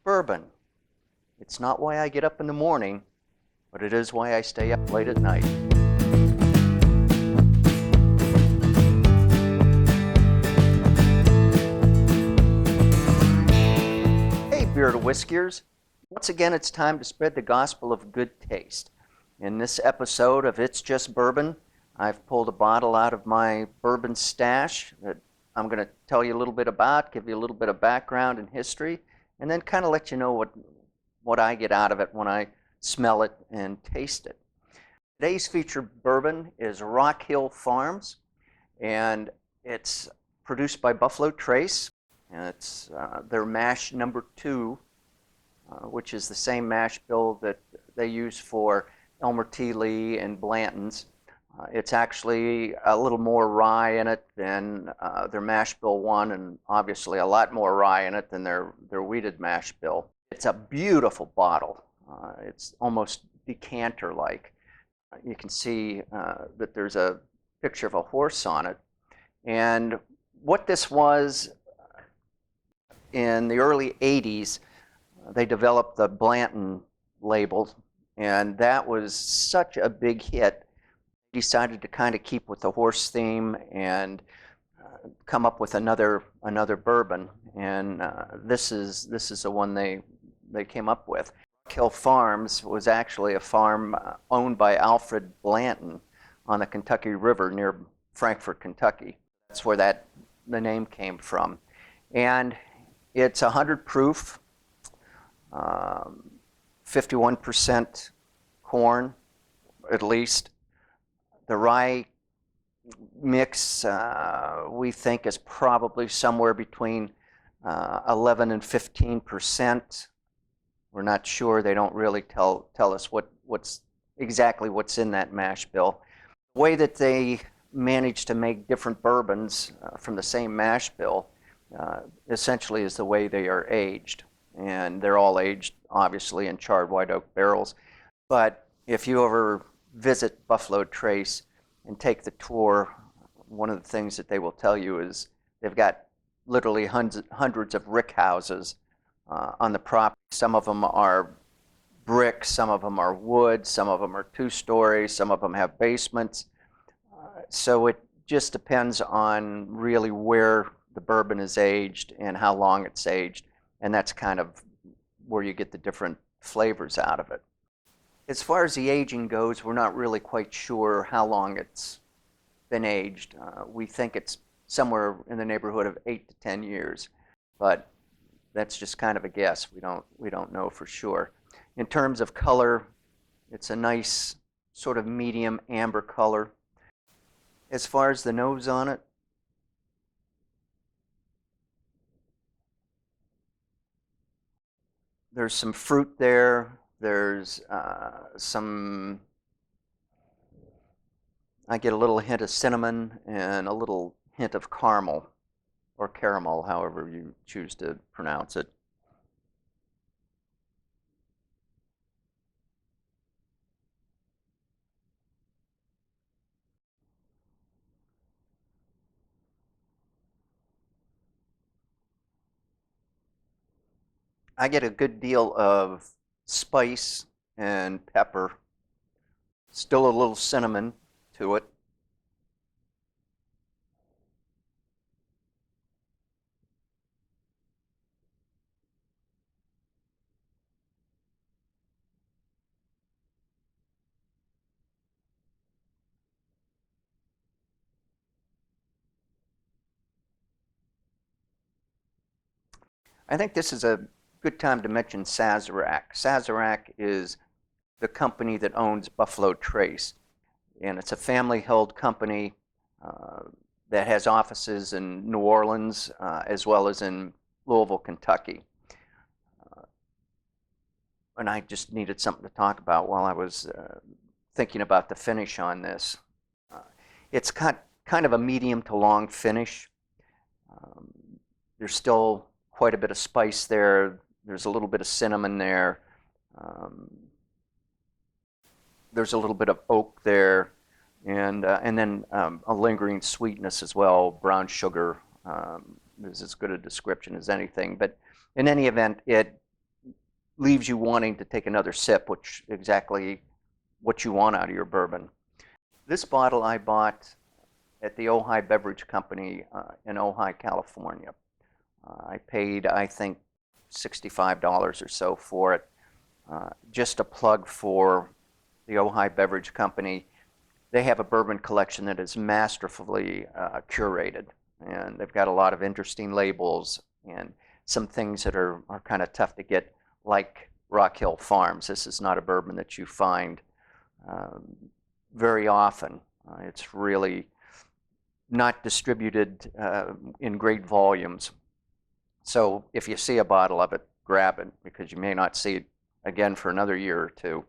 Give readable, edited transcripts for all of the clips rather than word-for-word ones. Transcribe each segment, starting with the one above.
Bourbon. It's not why I get up in the morning, but it is why I stay up late at night. Hey, Beer to Whiskiers. Once again, it's time to spread the gospel of good taste. In this episode of It's Just Bourbon, I've pulled a bottle out of my bourbon stash that I'm going to tell you a little bit about, give you a little bit of background and history, and then kind of let you know what I get out of it when I smell it and taste it. Today's featured bourbon is Rock Hill Farms, and it's produced by Buffalo Trace, and it's their mash number 2, which is the same mash bill that they use for Elmer T. Lee and Blanton's. It's actually a little more rye in it than their mash bill 1, and obviously a lot more rye in it than their wheated mash bill. It's a beautiful bottle. It's almost decanter-like. You can see that there's a picture of a horse on it. And what this was, in the early 80s, they developed the Blanton label, and that was such a big hit. Decided to kind of keep with the horse theme and come up with another bourbon, and this is the one they came up with. Rock Hill Farms was actually a farm owned by Alfred Blanton on the Kentucky River near Frankfort, Kentucky. That's where the name came from, and it's 100 proof, 51% corn at least. The rye mix, we think, is probably somewhere between 11 and 15%. We're not sure. They don't really tell us what's exactly what's in that mash bill. The way that they manage to make different bourbons from the same mash bill essentially is the way they are aged. And they're all aged, obviously, in charred white oak barrels. But if you ever visit Buffalo Trace and take the tour, one of the things that they will tell you is they've got literally hundreds of rick houses on the property. Some of them are brick, some of them are wood, some of them are 2 stories, some of them have basements. So it just depends on really where the bourbon is aged and how long it's aged, and that's kind of where you get the different flavors out of it. As far as the aging goes, we're not really quite sure how long it's been aged. We think it's somewhere in the neighborhood of 8 to 10 years, but that's just kind of a guess. We don't know for sure. In terms of color, it's a nice sort of medium amber color. As far as the nose on it, there's some fruit there. There's I get a little hint of cinnamon and a little hint of caramel, or caramel, however you choose to pronounce it. I get a good deal of spice and pepper, still a little cinnamon to it. I think this is a good time to mention Sazerac. Sazerac is the company that owns Buffalo Trace, and it's a family-held company that has offices in New Orleans as well as in Louisville, Kentucky. And I just needed something to talk about while I was thinking about the finish on this. It's kind of a medium to long finish. There's still quite a bit of spice there. There's a little bit of cinnamon there. There's a little bit of oak there, and then a lingering sweetness as well. Brown sugar is as good a description as anything. But in any event, it leaves you wanting to take another sip, which exactly what you want out of your bourbon. This bottle I bought at the Ojai Beverage Company in Ojai, California. I paid, I think, $65 or so for it. Just a plug for the Ojai Beverage Company. They have a bourbon collection that is masterfully curated, and they've got a lot of interesting labels and some things that are kind of tough to get, like Rock Hill Farms. This is not a bourbon that you find very often. It's really not distributed in great volumes. So if you see a bottle of it, grab it, because you may not see it again for another year or two.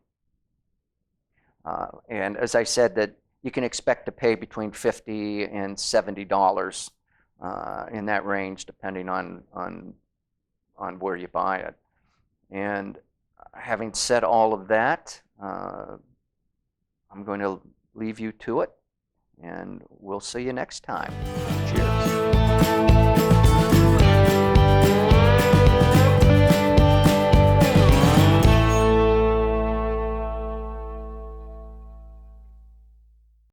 And as I said, that you can expect to pay between $50 and $70 in that range, depending on where you buy it. And having said all of that, I'm going to leave you to it, and we'll see you next time.